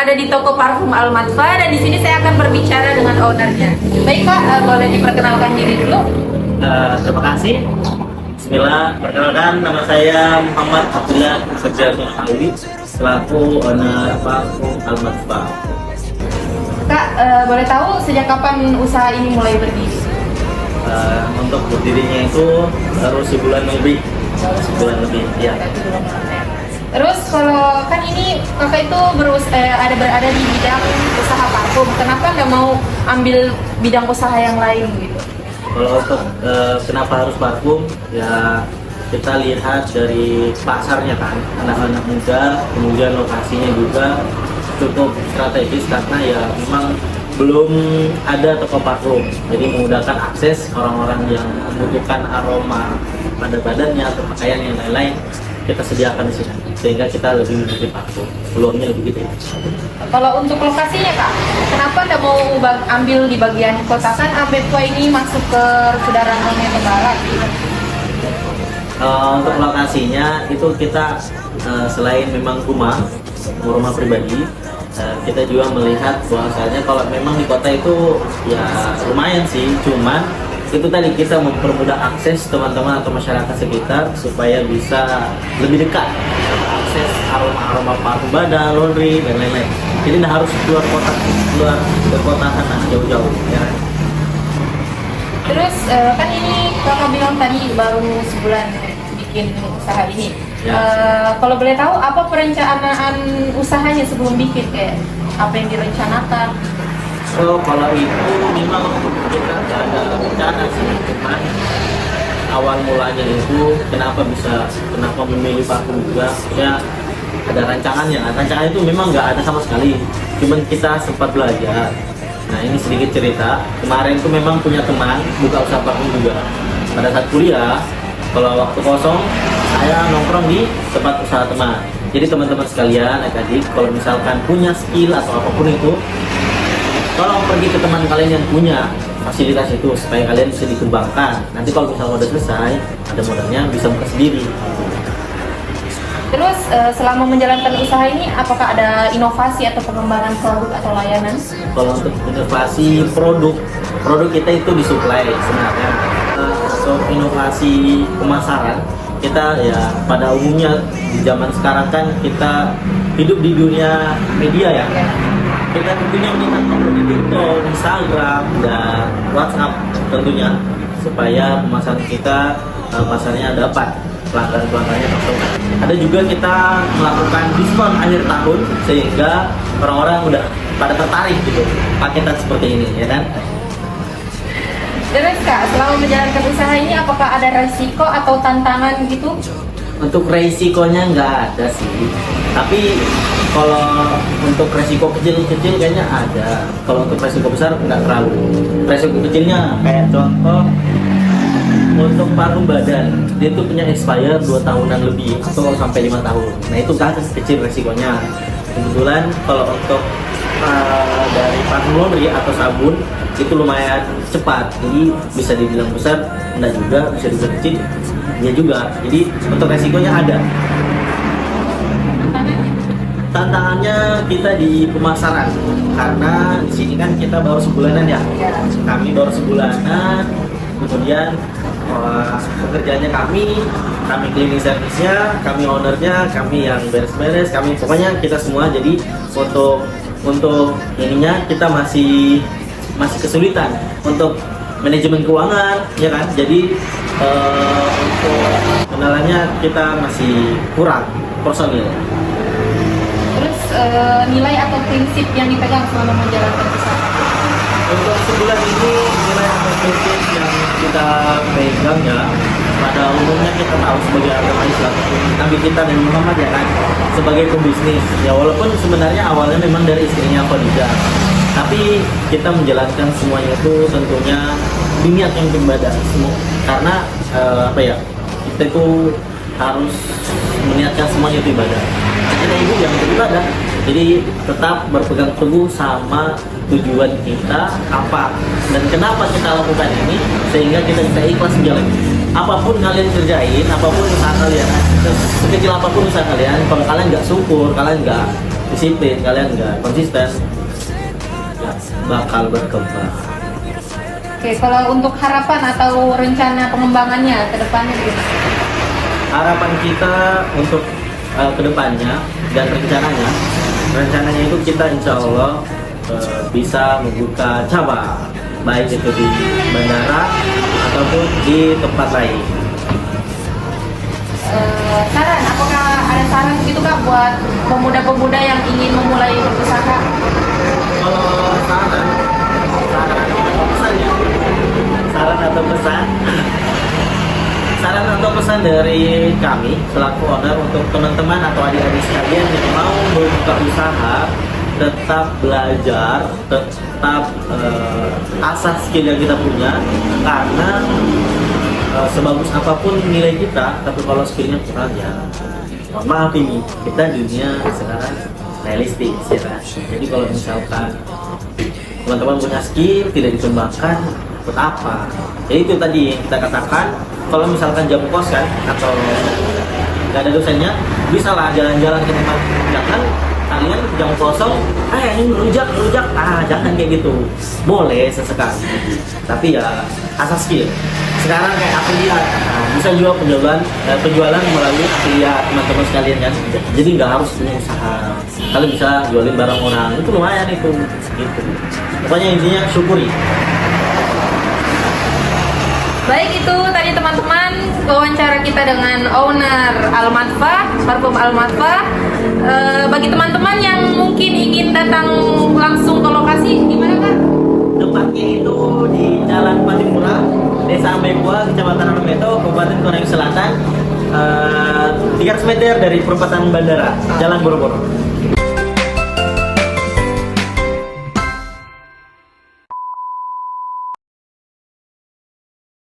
berada di toko parfum Al-Matfa dan di sini saya akan berbicara dengan ownernya. Baik Pak, boleh diperkenalkan diri dulu? Terima kasih. Bismillah, perkenalkan nama saya Muhammad Abdullah Sujarno Ali selaku owner parfum Al-Matfa. Kak, boleh tahu sejak kapan usaha ini mulai berdiri? Untuk berdirinya itu baru sebulan lebih. Ya. Terus kalau kan ini kakak itu berada di bidang usaha parfum, kenapa nggak mau ambil bidang usaha yang lain gitu? Kalau untuk kenapa harus parfum, ya kita lihat dari pasarnya kan, anak-anak muda, kemudian lokasinya juga cukup strategis karena ya memang belum ada toko parfum, jadi memudahkan akses orang-orang yang membutuhkan aroma pada badannya atau pakaian yang lain-lain kita sediakan di sini, sehingga kita lebih memilih parfum, peluangnya lebih gede. Kalau untuk lokasinya Kak, kenapa nggak mau ambil di bagian kota? Kan Al-Matfa ini masuk ke saudara Nonnya Barat gitu. Untuk lokasinya itu kita selain memang rumah pribadi, kita juga melihat bahwasanya kalau memang di kota itu ya lumayan sih, cuman itu tadi kita mempermudah akses teman-teman atau masyarakat sekitar supaya bisa lebih dekat akses aroma parfum badan, laundry dan lain-lain. Jadi tidak harus keluar ke kota sana jauh-jauh ya. Terus kan ini kakak bilang tadi baru sebulan bikin usaha ini. Ya. Kalau boleh tahu apa perencanaan usahanya sebelum bikin, kayak apa yang direncanakan? Kalau itu memang kita nggak ada rencana sih, cuman awal mulanya itu kenapa memilih parfum juga ya ada rancangannya. Rancangan itu memang nggak ada sama sekali, cuman kita sempat belajar. Nah ini sedikit cerita, kemarin tuh memang punya teman buka usaha parfum juga. Pada saat kuliah, kalau waktu kosong saya nongkrong di tempat usaha teman. Jadi teman-teman sekalian, adik-adik, kalau misalkan punya skill atau apapun itu, tolong pergi ke teman kalian yang punya fasilitas itu supaya kalian bisa dikembangkan. Nanti kalau misalnya udah selesai, ada modalnya bisa buka sendiri. Terus selama menjalankan usaha ini, apakah ada inovasi atau pengembangan produk atau layanan? Kalau untuk inovasi produk kita itu disuplai sebenarnya. Untuk inovasi pemasaran, kita ya pada umumnya di zaman sekarang kan kita hidup di dunia media ya. Kita tentunya meningkat di TikTok, Instagram, dan WhatsApp tentunya supaya pemasaran kita pasarnya dapat pelanggan-pelanggannya langsung. Ada juga kita melakukan diskon akhir tahun sehingga orang-orang udah pada tertarik gitu paketan seperti ini ya kan. Terus Kak, selama menjalankan usaha ini apakah ada resiko atau tantangan gitu? Untuk resikonya nggak ada sih, tapi kalau untuk resiko kecil-kecil kayaknya ada. Kalau untuk resiko besar nggak terlalu. Resiko kecilnya kayak contoh untuk parfum badan, dia itu punya expire 2 tahunan lebih atau sampai 5 tahun. Nah itu kan kecil resikonya. Kebetulan kalau untuk dari parfum laundry atau sabun itu lumayan cepat, jadi bisa dibilang besar, enggak juga, bisa dibilang kecil, ya juga. Jadi untuk resikonya ada. Tantangannya kita di pemasaran, karena di sini kan kita baru sebulanan ya. Kami baru sebulanan, kemudian pekerjaannya kami cleaning service-nya, kami ownernya, kami yang beres-beres, kami pokoknya kita semua. Jadi untuk ininya kita masih kesulitan untuk manajemen keuangan ya kan. Jadi untuk kendalanya kita masih kurang personil. Terus nilai atau prinsip yang dipegang selama menjalankan usaha? Untuk sebulan ini nilai atau prinsip yang kita pegang ya, pada umumnya kita tahu sebagai agama Islam, Nabi kita dan Muhammad ya kan, sebagai pembisnis ya, walaupun sebenarnya awalnya memang dari istrinya Khadijah, tapi kita menjalankan semuanya itu tentunya niat yang beribadah semua, karena apa ya, kita itu harus meniatkan semuanya itu ibadah. Kita ibu yang beribadah, jadi tetap berpegang teguh sama tujuan kita apa dan kenapa kita lakukan ini, sehingga kita bisa ikhlas menjalani. Apapun kalian kerjain, apapun usaha kalian, sekecil apapun usaha kalian, kalau kalian nggak syukur, kalian nggak disiplin, kalian nggak konsisten, ya bakal berkembang. Oke, kalau untuk harapan atau rencana pengembangannya ke depannya gimana? Harapan kita untuk kedepannya dan rencananya itu kita insya Allah bisa membuka cabang, baik itu di bandara ataupun di tempat lain. Saran, apakah ada saran gitu Kak buat pemuda-pemuda yang ingin memulai berusaha? Kalau saran atau pesan dari kami selaku owner untuk teman-teman atau adik-adik sekalian yang mau membuka usaha, tetap belajar, tetap asah skill yang kita punya, karena sebagus apapun nilai kita, tapi kalau skillnya kurang ya mohon maaf, ini kita di dunia sekarang realistis ya kan? Jadi kalau misalkan teman-teman punya skill tidak dikembangkan, buat apa? Jadi itu tadi yang kita katakan, kalau misalkan jam kos kan atau nggak ada dosennya, bisa lah jalan-jalan ke tempat. Jangan kalian jam kosong, ini melunjak, jangan kayak gitu. Boleh sesekali, tapi ya asal skill. Sekarang kayak afiliat, bisa juga penjualan melalui afiliat teman-teman sekalian kan. Jadi nggak harus punya usaha, kalian bisa jualin barang orang, itu lumayan itu. Gitu. Pokoknya intinya syukuri. Baik, itu tadi teman-teman wawancara kita dengan owner Al-Matfa, parfum Al-Matfa. Bagi teman-teman yang mungkin ingin datang langsung ke lokasi, gimana Kak? Tempatnya itu di Jalan Patimura, Desa Ambekua, Kecamatan Meto, Kabupaten Konawe Selatan, 300 meter dari perempatan bandara, Jalan Boro-Boro.